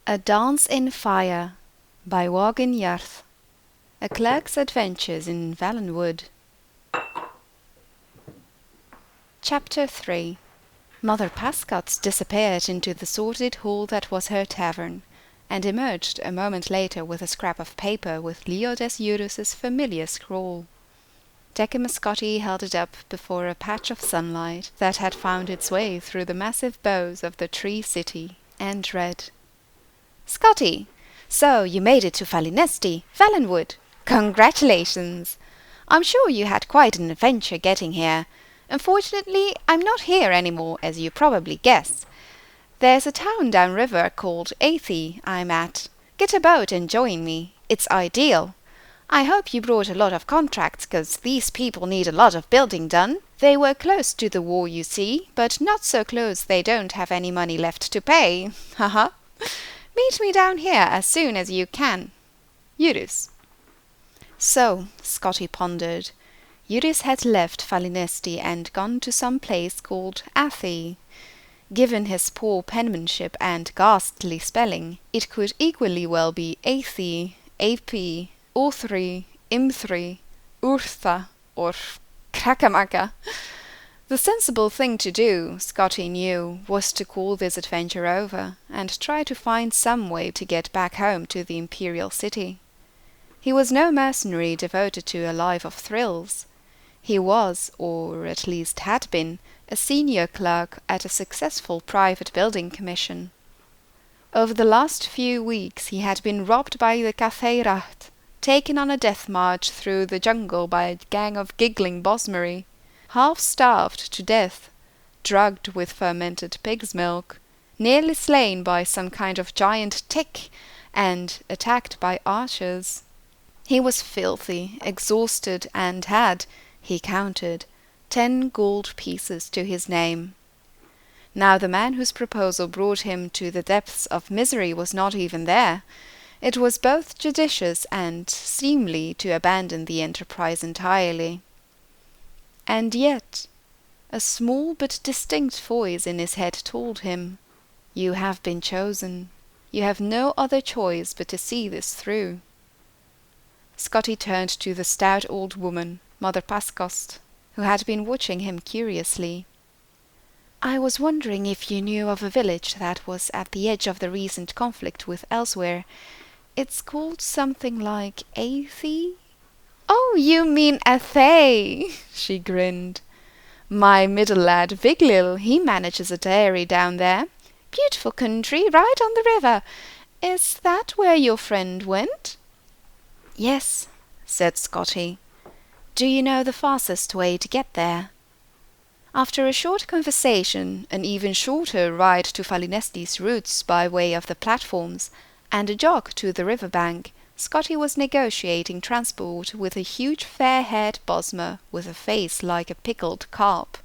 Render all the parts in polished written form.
A Dance in Fire by Argonian Account. A Clerk's Adventures in Valenwood. Chapter 3. Mother Pascot disappeared into the sordid hall that was her tavern, and emerged a moment later with a scrap of paper with Leo Des familiar scrawl. Decumus Scotti held it up before a patch of sunlight that had found its way through the massive boughs of the tree city, and read: Scotti, so you made it to Falinesti, Valenwood. Congratulations! I'm sure you had quite an adventure getting here. Unfortunately, I'm not here anymore, as you probably guessed. There's a town downriver called Athey I'm at. Get a boat and join me. It's ideal. I hope you brought a lot of contracts, 'cause these people need a lot of building done. They were close to the war, you see, but not so close they don't have any money left to pay. Haha. Meet me down here as soon as you can. Eurus. So, Scotti pondered. Eurus had left Falinesti and gone to some place called Athey. Given his poor penmanship and ghastly spelling, it could equally well be Athey, AP, Orthri, Imthri, Urtha, or Krakamaka. The sensible thing to do, Scotti knew, was to call this adventure over, and try to find some way to get back home to the imperial city. He was no mercenary devoted to a life of thrills. He was, or at least had been, a senior clerk at a successful private building commission. Over the last few weeks he had been robbed by the cathay-raht, taken on a death march through the jungle by a gang of giggling Bosmeri, half-starved to death, drugged with fermented pig's milk, nearly slain by some kind of giant tick, and attacked by archers. He was filthy, exhausted, and had, he counted, 10 gold pieces to his name. Now the man whose proposal brought him to the depths of misery was not even there. It was both judicious and seemly to abandon the enterprise entirely. And yet, a small but distinct voice in his head told him, "You have been chosen. You have no other choice but to see this through." Scotti turned to the stout old woman, Mother Pascot, who had been watching him curiously. "I was wondering if you knew of a village that was at the edge of the recent conflict with elsewhere. It's called something like Athey?" "Oh, you mean Athay," she grinned. "My middle lad Viglil, he manages a dairy down there. Beautiful country, right on the river. Is that where your friend went?" "Yes," said Scotti. "Do you know the fastest way to get there?" After a short conversation, an even shorter ride to Falinesti's roots by way of the platforms, and a jog to the river bank, Scotti was negotiating transport with a huge fair-haired Bosmer with a face like a pickled carp.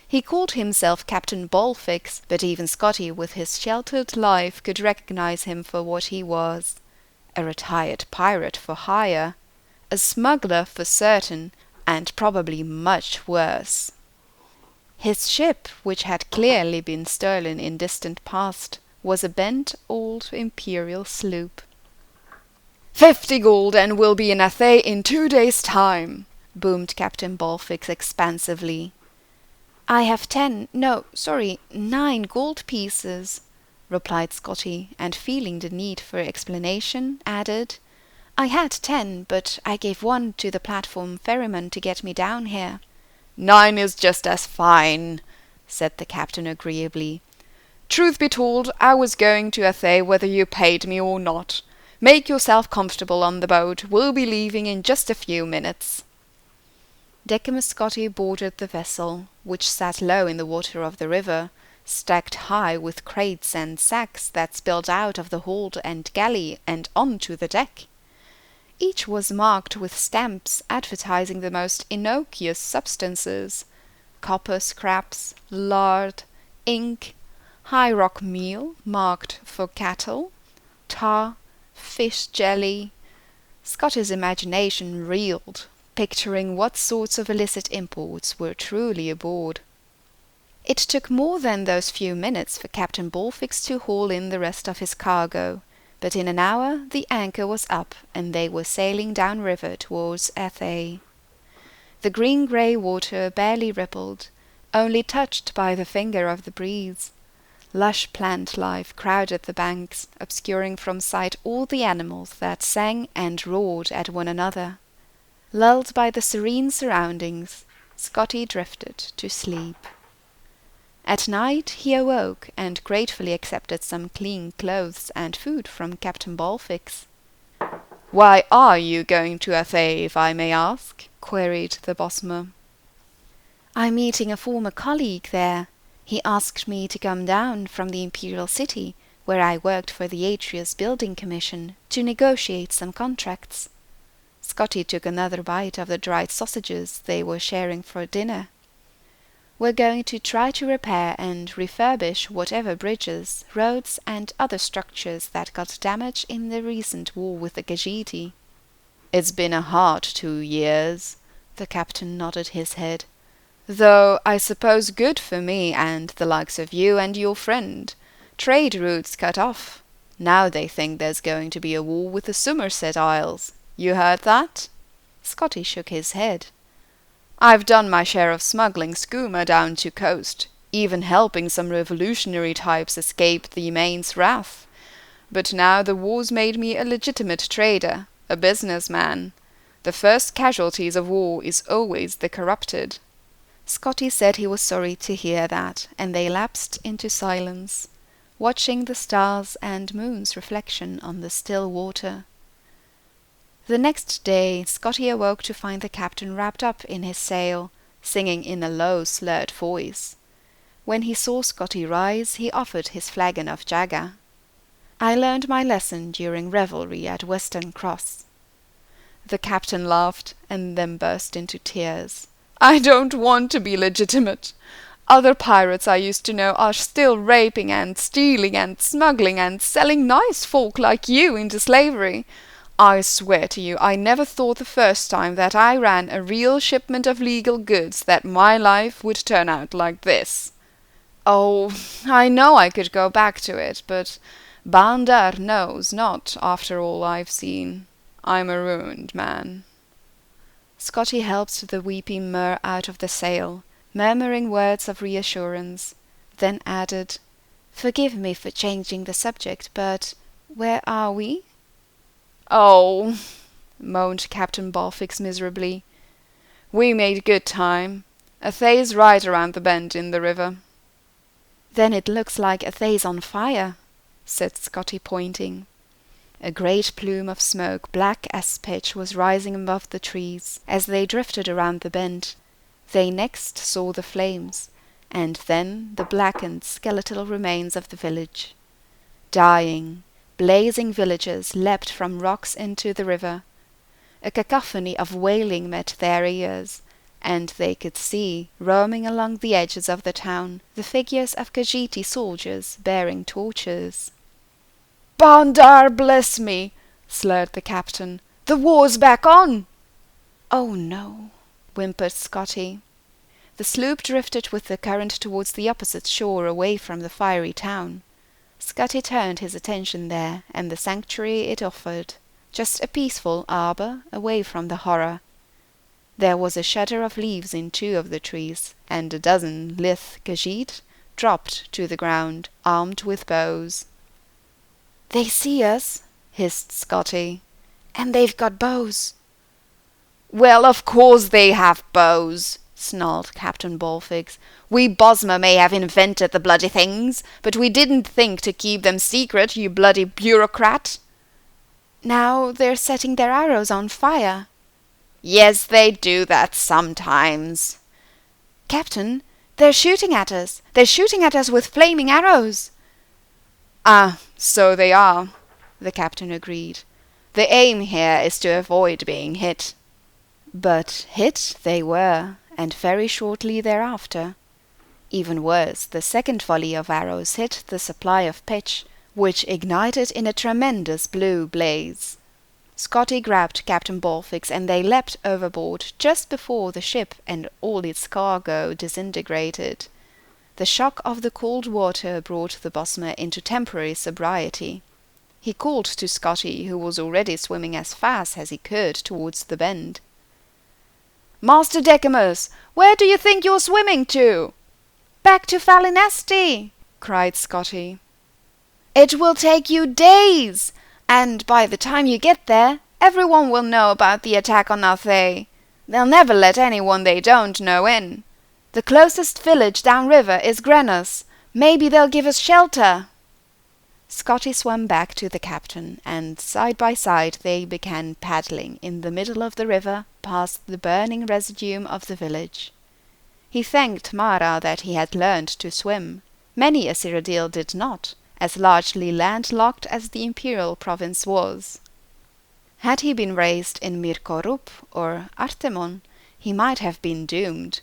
He called himself Captain Bolfix, but even Scotti with his sheltered life could recognize him for what he was. A retired pirate for hire, a smuggler for certain, and probably much worse. His ship, which had clearly been stolen in distant past, was a bent old imperial sloop. 50 gold and we'll be in Athay in 2 days' time, boomed Captain Bolfix expansively. "I have 9 gold pieces," replied Scotti, and feeling the need for explanation, added, "I had 10, but I gave 1 to the platform ferryman to get me down here." "9 is just as fine," said the captain agreeably. "Truth be told, I was going to Athay whether you paid me or not. Make yourself comfortable on the boat. We'll be leaving in just a few minutes." Decumus Scotti boarded the vessel, which sat low in the water of the river, stacked high with crates and sacks that spilled out of the hold and galley and on to the deck. Each was marked with stamps advertising the most innocuous substances: copper scraps, lard, ink, high rock meal marked for cattle, tar, fish jelly. Scotti's imagination reeled. picturing what sorts of illicit imports were truly aboard. It took more than those few minutes for Captain Bolfix to haul in the rest of his cargo, but in an hour the anchor was up, and they were sailing down river towards Cathay. The green-grey water barely rippled, only touched by the finger of the breeze. Lush plant life crowded the banks, obscuring from sight all the animals that sang and roared at one another. Lulled by the serene surroundings, Scotti drifted to sleep. At night he awoke and gratefully accepted some clean clothes and food from Captain Bolfix. "Why are you going to Cathay, if I may ask?" queried the Bosmer. "I'm meeting a former colleague there. He asked me to come down from the Imperial City, where I worked for the Atreus Building Commission, to negotiate some contracts." Scotti took another bite of the dried sausages they were sharing for dinner. "We're going to try to repair and refurbish whatever bridges, roads, and other structures that got damaged in the recent war with the Khajiiti." "It's been a hard 2 years," the captain nodded his head. "Though I suppose good for me and the likes of you and your friend. Trade routes cut off. Now they think there's going to be a war with the Somerset Isles. You heard that?" Scotti shook his head. "I've done my share of smuggling skooma down to coast, even helping some revolutionary types escape the Maine's wrath. But now the war's made me a legitimate trader, a businessman. The first casualties of war is always the corrupted." Scotti said he was sorry to hear that, and they lapsed into silence, watching the stars and moon's reflection on the still water. The next day Scotti awoke to find the captain wrapped up in his sail, singing in a low, slurred voice. When he saw Scotti rise, he offered his flagon of Jagger. "I learned my lesson during revelry at Western Cross." The captain laughed, and then burst into tears. "I don't want to be legitimate. Other pirates I used to know are still raping and stealing and smuggling and selling nice folk like you into slavery. I swear to you, I never thought the first time that I ran a real shipment of legal goods that my life would turn out like this. Oh, I know I could go back to it, but Bandar knows not after all I've seen. I'm a ruined man." Scotti helped the weeping Mer out of the sail, murmuring words of reassurance, then added, "Forgive me for changing the subject, but where are we?" "Oh," moaned Captain Bolfix miserably, "we made good time. Cathay's right around the bend in the river." "Then it looks like Cathay's on fire," said Scotti, pointing. A great plume of smoke, black as pitch, was rising above the trees as they drifted around the bend. They next saw the flames, and then the blackened, skeletal remains of the village. Dying, blazing villagers leapt from rocks into the river. A cacophony of wailing met their ears, and they could see, roaming along the edges of the town, the figures of Khajiiti soldiers bearing torches. "Bandar bless me!" slurred the captain. "The war's back on!" "Oh no," whimpered Scotti. The sloop drifted with the current towards the opposite shore, away from the fiery town. Scotti turned his attention there, and the sanctuary it offered, just a peaceful arbour away from the horror. There was a shudder of leaves in 2 of the trees, and a dozen lithe Khajiit dropped to the ground, armed with bows. "They see us," hissed Scotti, "and they've got bows." "Well, of course they have bows," snarled Captain Bolfix. "We Bosmer may have invented the bloody things, but we didn't think to keep them secret, you bloody bureaucrat." "Now they're setting their arrows on fire." "Yes, they do that sometimes." "Captain, they're shooting at us. They're shooting at us with flaming arrows." "Ah, so they are," the captain agreed. "The aim here is to avoid being hit." But hit they were, and very shortly thereafter. Even worse, the second volley of arrows hit the supply of pitch, which ignited in a tremendous blue blaze. Scotti grabbed Captain Bolfix and they leapt overboard just before the ship and all its cargo disintegrated. The shock of the cold water brought the Bosmer into temporary sobriety. He called to Scotti, who was already swimming as fast as he could towards the bend. "Master Decumus, where do you think you're swimming to?" "Back to Falinesti," cried Scotti. "It will take you days, and by the time you get there, everyone will know about the attack on Cathay. They'll never let anyone they don't know in. The closest village downriver is Grenos. Maybe they'll give us shelter." Scotti swam back to the captain, and side by side they began paddling in the middle of the river past the burning residue of the village. He thanked Mara that he had learned to swim. Many a Cyrodiil did not, as largely landlocked as the imperial province was. Had he been raised in Mirkorup or Artemon, he might have been doomed,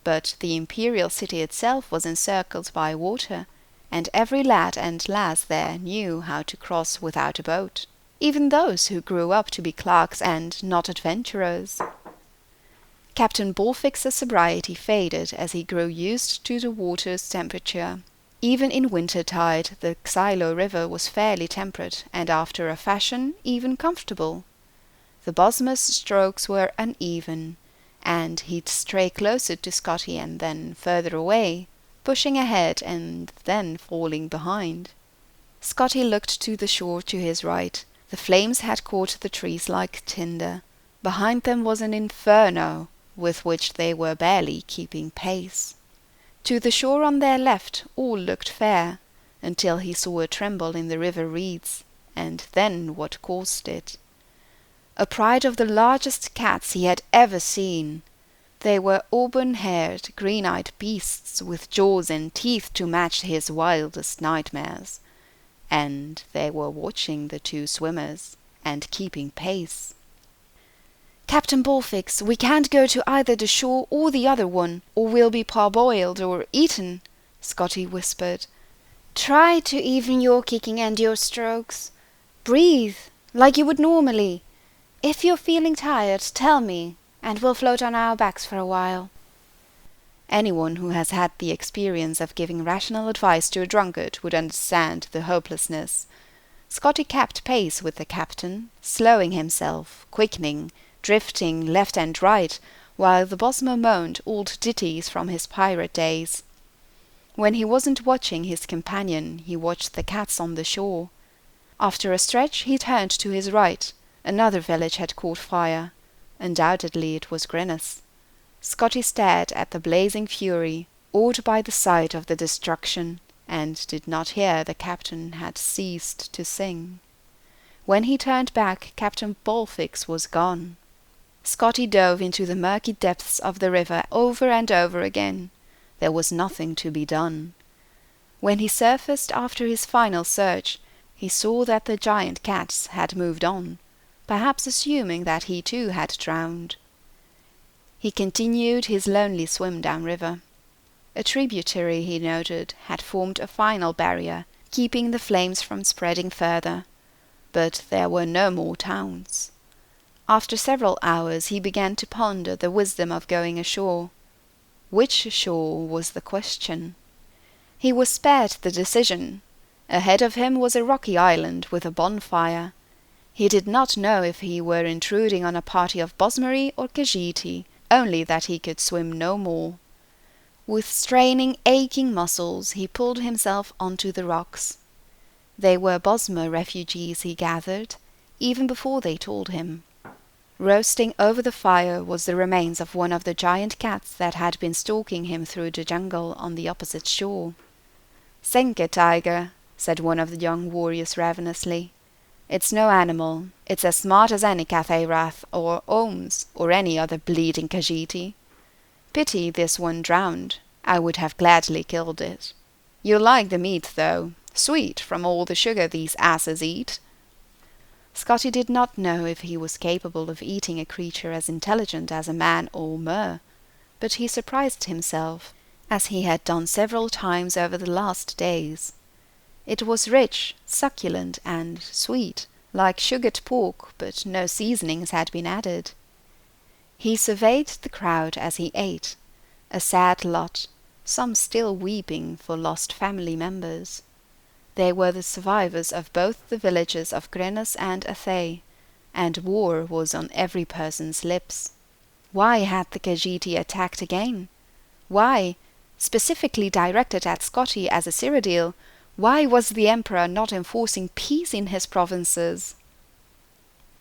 but the imperial city itself was encircled by water, and every lad and lass there knew how to cross without a boat, even those who grew up to be clerks and not adventurers. Captain Bolfix's sobriety faded as he grew used to the water's temperature. Even in wintertide the Xylo River was fairly temperate, and after a fashion even comfortable. The Bosmer's strokes were uneven, and he'd stray closer to Scotti and then further away, pushing ahead and then falling behind. Scotti looked to the shore to his right. The flames had caught the trees like tinder. Behind them was an inferno, with which they were barely keeping pace. To the shore on their left all looked fair, until he saw a tremble in the river reeds, and then what caused it. A pride of the largest cats he had ever seen. They were auburn-haired, green-eyed beasts with jaws and teeth to match his wildest nightmares, and they were watching the two swimmers and keeping pace. "Captain Bolfix, we can't go to either the shore or the other one, or we'll be parboiled or eaten," Scotti whispered. "Try to even your kicking and your strokes. Breathe, like you would normally. If you're feeling tired, tell me, and we'll float on our backs for a while." Anyone who has had the experience of giving rational advice to a drunkard would understand the hopelessness. Scotti kept pace with the captain, slowing himself, quickening, drifting left and right, while the Bosmer moaned old ditties from his pirate days. When he wasn't watching his companion, he watched the cats on the shore. After a stretch he turned to his right. Another village had caught fire. Undoubtedly it was Grenos. Scotti stared at the blazing fury, awed by the sight of the destruction, and did not hear the captain had ceased to sing. When he turned back, Captain Bolfix was gone. Scotti dove into the murky depths of the river over and over again. There was nothing to be done. When he surfaced after his final search, he saw that the giant cats had moved on, perhaps assuming that he too had drowned. He continued his lonely swim downriver. A tributary, he noted, had formed a final barrier, keeping the flames from spreading further. But there were no more towns. After several hours he began to ponder the wisdom of going ashore. Which shore was the question? He was spared the decision. Ahead of him was a rocky island with a bonfire. He did not know if he were intruding on a party of Bosmeri or Khajiiti, only that he could swim no more. With straining, aching muscles he pulled himself onto the rocks. They were Bosmer refugees, he gathered, even before they told him. Roasting over the fire was the remains of one of the giant cats that had been stalking him through the jungle on the opposite shore. "Senche-tiger," said one of the young warriors ravenously. "It's no animal. It's as smart as any cathay-raht or ohms or any other bleeding Khajiiti. Pity this one drowned. I would have gladly killed it. You'll like the meat, though. Sweet from all the sugar these asses eat." Scotti did not know if he was capable of eating a creature as intelligent as a man or Mer, but he surprised himself, as he had done several times over the last days. It was rich, succulent, and sweet, like sugared pork, but no seasonings had been added. He surveyed the crowd as he ate, a sad lot, some still weeping for lost family members. They were the survivors of both the villages of Grenus and Athay, and war was on every person's lips. Why had the Khajiit attacked again? Why, specifically directed at Scotti as a Cyrodiil, why was the Emperor not enforcing peace in his provinces?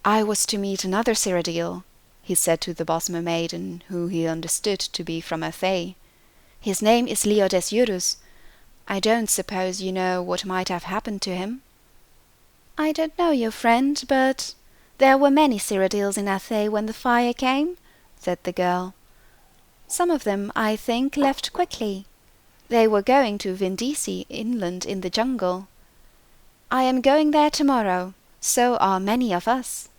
I was to meet another Cyrodiil, he said to the Bosmer maiden, who he understood to be from Athay. His name is Leodesiurus. I don't suppose you know what might have happened to him? I don't know your friend, but there were many Cyrodiils in Athay when the fire came, said the girl. Some of them, I think, left quickly. They were going to Vindisi, inland in the jungle. I am going there tomorrow, so are many of us.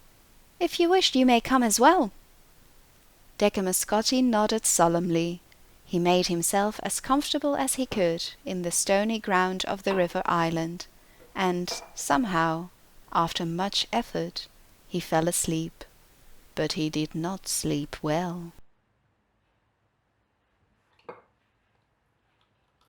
If you wish, you may come as well. Decumus Scotti nodded solemnly. He made himself as comfortable as he could in the stony ground of the river island, and somehow, after much effort, he fell asleep. But he did not sleep well.